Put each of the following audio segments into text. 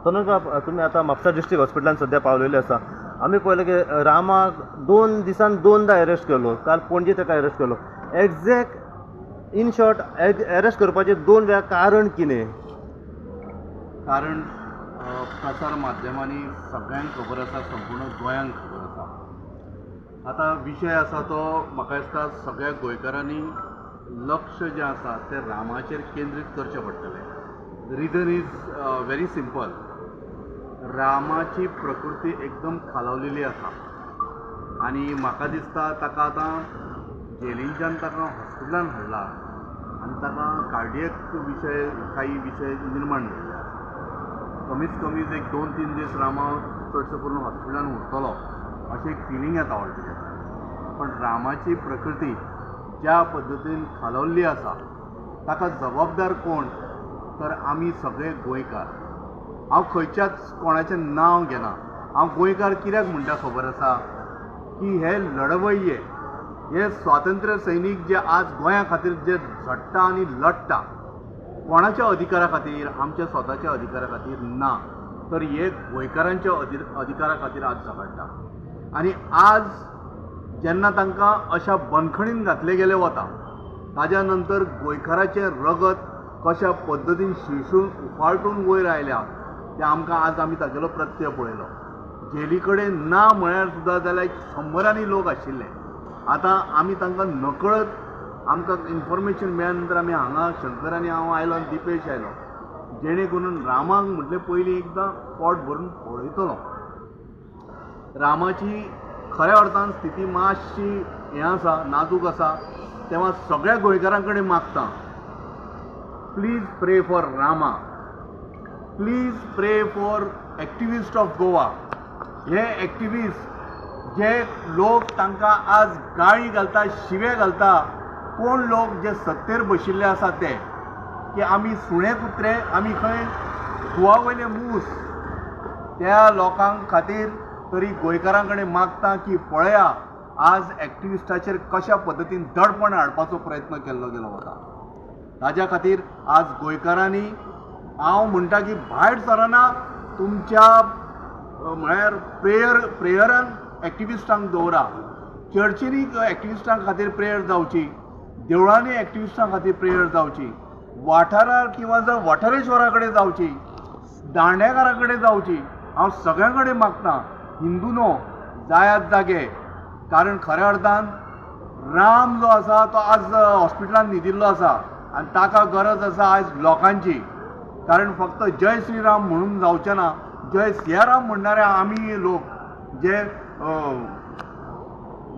तनुजा, तुम्ही आता म्हापसा डिस्ट्रिक्ट हॉस्पिटलान सध्या पावलेले आसा. आमी पळयलें की रामाक 2 दिसान 2दा अरेस्ट केलो. काल पणजे ताका अरेस्ट केलो. एग्जॅक्ट इन शॉर्ट अरेस्ट करपाचें 2 वेळा कारण कितें? कारण प्रसार माध्यमांनी सगळ्यांक खबर आसा, संपूर्ण गोंयांक खबर आसा. आता विशय आसा तो म्हाका दिसता सगळ्या गोंयकारांनी लक्ष जें आसा तें रामाचेर केंद्रीत करचें पडटलें. Reason is very simple. रामाची प्रकृती एकदम खालावलेली आसा आनी म्हाका दिसता ताका आतां जेलींच्यान ताका हॉस्पिटलान हाडला आनी ताका कार्डियक विशय काही विशय निर्माण जाल्ले आसा. कमीत कमीच एक 2-3 दीस रामा चडसो करून हॉस्पिटलान उरतलो अशी एक फिलींग येता ऑलरेडी. पण रामाची प्रकृती ज्या पद्दतीन खालावल्ली आसा ताका जबाबदार कोण तर आमी सगळे गोंयकार. हांव खंयच्याच कोणाचें नांव घेना. हांव गोंयकार कित्याक म्हणटा खबर आसा की हे लढवय्ये, हे स्वातंत्र्य सैनीक जे आज गोंया खातीर जे झडटा आनी लढटा, कोणाच्या अधिकारा खातीर, आमच्या स्वताच्या अधिकारा खातीर ना, तर हे गोंयकारांच्या अधिकारा खातीर आज झगडटा. आनी आज जेन्ना तांकां अशा बंदखणीन घातले गेले वता ताज्या नंतर गोंयकाराचें रगत कशा पद्दतीन शिळसून उफाळटून वयर आयल्या तें आमी तागेलो प्रत्यय पळयलो. जेली कडेन ना म्हळ्यार सुद्दां जाल्यार 100 लोक आशिल्ले. आतां आमी तांकां नकळत आमकां इन्फॉर्मेशन मेळ्ळ्या नंतर आमी हांगा शंकर आनी हांव आयलो आनी दिपेश आयलो, जेणे करून रामाक म्हटलें पयलीं एकदां पोट भरून पळयतलो. रामाची खऱ्या अर्थान स्थिती मातशी हें आसा, नाजूक आसा. तेव्हा सगळ्या गोंयकारां कडेन मागता, प्लीज प्रे फॉर रामा, प्लीज प्रे फॉर एक्टिविस्ट ऑफ गोवा. हे एक्टिविस्ट जे लोक तांकां आज गाळी घालता, शिवे घालता, कोण लोक जे सत्तेर बशिल्ले आसा ते, की आमी सुणे कुत्रे, आमी खंय दुवा वयले मूस, त्या लोकां खातीर तरी गोंयकारां कडेन मागता की पळया आज एक्टिविस्टाचेर कशा पद्दतीन दडपण हाडपाचो प्रयत्न केल्लो गेलो वता. ताज्या खातीर आज गोंयकारांनी हांव म्हणटा की भायर सरना तुमच्या म्हळ्यार प्रेयरान एक्टिविस्टांक दवरा. चर्चींनी एक्टिविस्टां खातीर प्रेयर जावची, देवळांनी एक्टिविस्टां खातीर प्रेयर जावची, वाठारार किंवा जर वाठारेश्वरा कडेन जावची, दांडेकारा कडेन जावची. हांव सगळ्यां कडेन मागता, हिंदू न्हू, जायात जागे. कारण खऱ्या अर्थान राम जो आसा तो आज हॉस्पिटलान न्हिदिल्लो आसा आनी ताका गरज आसा आयज लोकांची. कारण फक्त जय श्रीराम म्हणून जावचें ना, जय सियाराम म्हणणारे आमी लोक, जे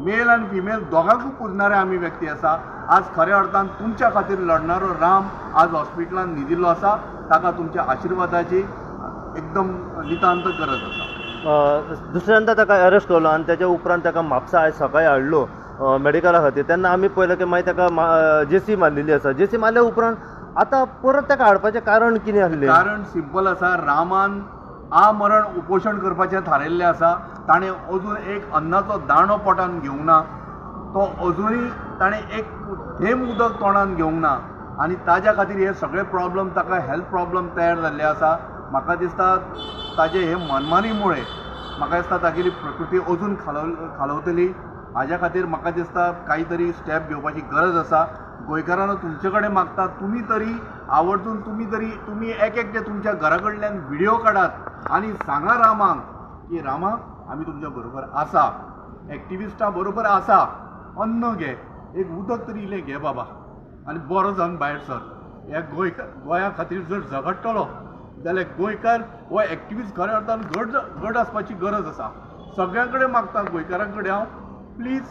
मेल आनी फिमेल दोगांकूय पुजणारे आमी व्यक्ती आसा. आज खऱ्या अर्थान तुमच्या खातीर लढणारो राम आज हॉस्पिटलान न्हिदिल्लो आसा. ताका तुमच्या आशिर्वादाची एकदम नितांत गरज आसा. दुसऱ्यांदा ताका अरेस्ट केलो आनी तेच्या उपरांत ताका म्हापसा आयज सकाळीं हाडलो मेडिकला खातीर. तेन्ना आमी पळयलें की मागीर ताका जेसी मारलेली आसा. जेसी मारल्या उपरांत आतां परत ताका हाडपाचें कारण कितें आसलें? कारण सिंपल आसा. रामान आमरण उपोशण करपाचें थारायल्लें आसा. ताणें अजून एक अन्नाचो दाणो पोटान घेवंक ना. तो अजुनूय ताणें एक थेंब उदक तोंडान घेवंक ना आनी ताज्या खातीर हे सगळे प्रॉब्लम ताका हेल्थ प्रॉब्लम तयार जाल्ले आसा. म्हाका दिसता ताजे हे मनमानीमुळे म्हाका दिसता तागेली प्रकृती अजून खालवतली. हाज्या खातीर म्हाका दिसता काही तरी स्टेप घेवपाची गरज आसा. गोंयकारांनो तुमचे कडेन मागता, तुमी तरी आवर्जून तुमी एक एकटे तुमच्या घरा कडल्यान व्हिडिओ काडात आनी सांगा रामाक की रामा आमी तुमच्या बरोबर आसा, एक्टिविस्टां बरोबर आसा. अन्न घे, एक उदक तरी इल्लें घे बाबा आनी बरो जावन भायर सर. ह्या गोंया खातीर जर झगडटलो जाल्यार गोंयकार हो एक्टिविस्ट खऱ्या अर्थान घट आसपाची गरज आसा. सगळ्यां कडेन मागता, गोंयकारां कडेन हांव, प्लीज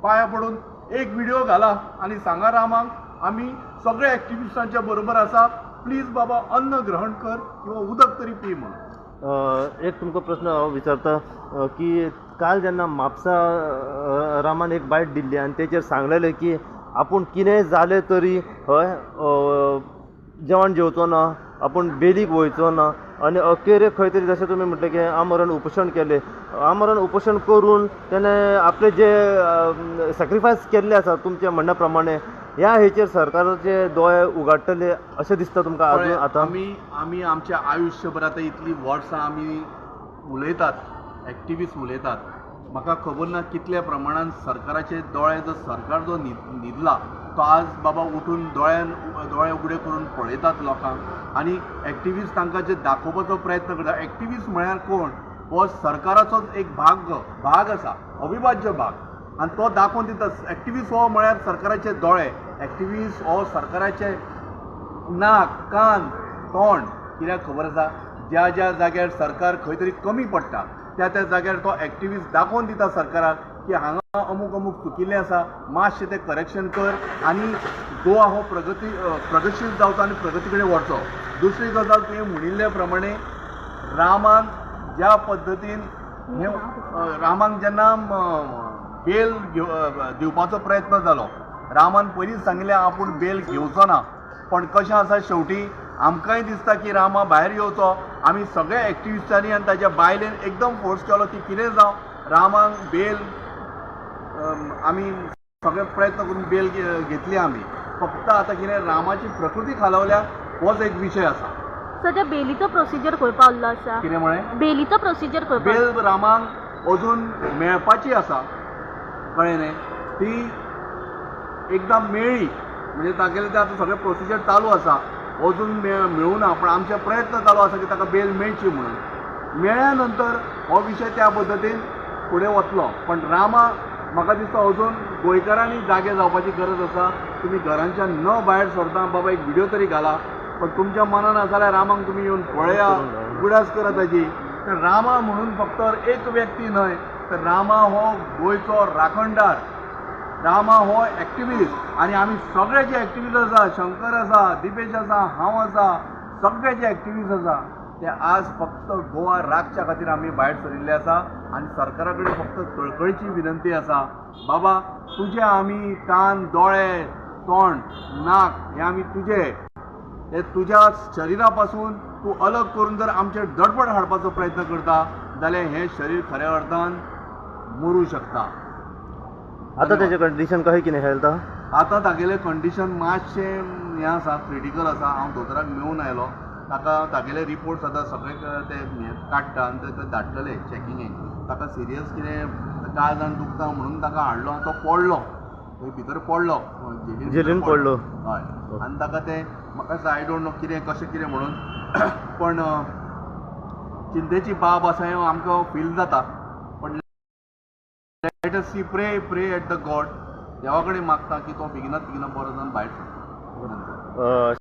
पांया पडून एक व्हिडिओ घाला आनी सांगा रामाक आमी सगळे एक्टिविस्टांच्या बरोबर आसा. प्लीज बाबा अन्न ग्रहण कर किंवा उदक तरी पी म्हणून. एक तुमकां प्रश्न हांव विचारता की काल जेन्ना म्हापसा रामान एक बायट दिल्ली आनी तेचेर सांगलेलें की आपूण कितेंय जालें तरी हय जेवण जेवचो ना, आपूण बेलीक वयचो ना. आणि अखेर खंय तरी जशें तुमी म्हटलें की आमरण उपोशण केलें, आमरण उपोशण करून तेणें आपले जे सॅक्रिफायस केल्ले आसा तुमच्या म्हणण्या प्रमाणे ह्या हेचेर सरकाराचे दोळे उगाडटले अशें दिसता तुमकां अजून आतां? आमी आमच्या आयुश्यभर आतां इतलीं वर्सां आमी उलयतात, एक्टिविस्ट उलयतात. म्हाका खबर ना कितल्या प्रमाणान सरकाराचे दोळे जर सरकार जो न्हिदला तो आज बाबा उठून दोळे उगडे करून पळयतात लोकांक आनी एक्टिविस्ट तांकां जे दाखोवपाचो प्रयत्न करता. एक्टिविस्ट म्हळ्यार कोण? हो सरकाराचोच एक भाग आसा, अविभाज्य भाग, आनी तो दाखोवन दिता. एक्टिविस्ट हो म्हळ्यार सरकाराचे दोळे, एक्टिविस्ट हो सरकाराचे नाक, कान, तोंड. कित्याक खबर आसा, ज्या ज्या जाग्यार सरकार खंय तरी कमी पडटा त्या जाग्यार तो एक्टिविस्ट दाखोवन दिता सरकाराक की हांगा अमूक चुकिल्लें आसा, मातशें तें करेक्शन कर आनी गोवा हो प्रगतशील जावचो आनी प्रगती कडेन वचो. दुसरी गजाल, तुवें म्हणिल्ले प्रमाणे रामान ज्या पद्दतीन रामाक जेन्ना बेल दिवपाचो प्रयत्न जालो, रामान पयलींच सांगिल्लें आपूण बेल घेवचो ना. पण कशें आसा, शेवटी आमकांय दिसता की रामा भायर येवचो. आमी सगळ्या एक्टिविस्टांनी आनी ताच्या बायलेन एकदम फोर्स केलो की कितें जावं रामाक बेल, आमी सगळे प्रयत्न करून बेल घेतली आमी. फक्त आतां कितें, रामाची प्रकृती खालावल्या होच एक विशय आसा. सध्या बेलीचो प्रोसिजर खंय पावल्लो आसा? कितें म्हळें? बेलीचो प्रोसिजर खंय बेल रामाक अजून मेळपाची आसा, कळ्ळें न्ही. ती एकदां मेळ्ळी म्हणजे तागेलें तें आतां सगळें प्रोसिजर चालू आसा. अजून मेळूं ना, पण आमचे प्रयत्न चालू आसा की ताका बेल मेळची म्हणून. मेळ्ळ्या नंतर हो विशय त्या पद्दतीन फुडें वतलो. पण रामा म्हाका दिसता अजून गोंयकारांनी जागे जावपाची गरज आसा. तुमी घरांच्यान न भायर सरता बाबा एक व्हिडिओ तरी घाला, पण तुमच्या मनान आसा जाल्यार रामाक तुमी येवन पळया, उगडास करा ताजी. तर रामा म्हणून फक्त एक व्यक्ती न्हय, तर रामा हो गोंयचो राखणदार, रामा हो एक्टिविस्ट. आनी आमी सगळे जे एक्टिविस्ट आसा, शंकर आसा, दिपेश आसा, हांव आसा, सगळे जे एक्टिविस्ट आसा ते आज फक्त गोवा राखच्या खातीर आमी भायर सरिल्ले आसा. आनी सरकारा कडेन फक्त कळकळीची विनंती आसा, बाबा तुजे आमी कान, दोळे, तोंड, नाक हे आमी तुजे, हे तुज्या शरिरा पासून तूं अलग करून जर आमचेर दडपण हाडपाचो प्रयत्न करता जाल्यार हें शरीर खऱ्या अर्थान मरूं शकता. आतां तेजें कंडिशन कशें कितें हेल्था? आतां तागेलें कंडिशन मातशें हें आसा, क्रिटिकल आसा. हांव दोतोराक मेळून आयलो, ताका तागेले रिपोर्ट्स आतां सगळे ते काडटा आनी ते धाडटले चॅकिंगेक. ताका सिरियस कितें काळजान दुखता म्हणून ताका हाडलो आनी तो पडलो, थंय भितर पडलो, जेलीन पडलो. हय. आनी ताका ते म्हाका दिसता आय डोंट नो कितें कशें कितें म्हणून, पण चिंतेची बाब आसा हें आमकां फील जाता. पण लेट अस सी, प्रे एट द गॉड, देवा कडेन मागता की तो बेगिनात बेगिना बरो जावन भायर सरता.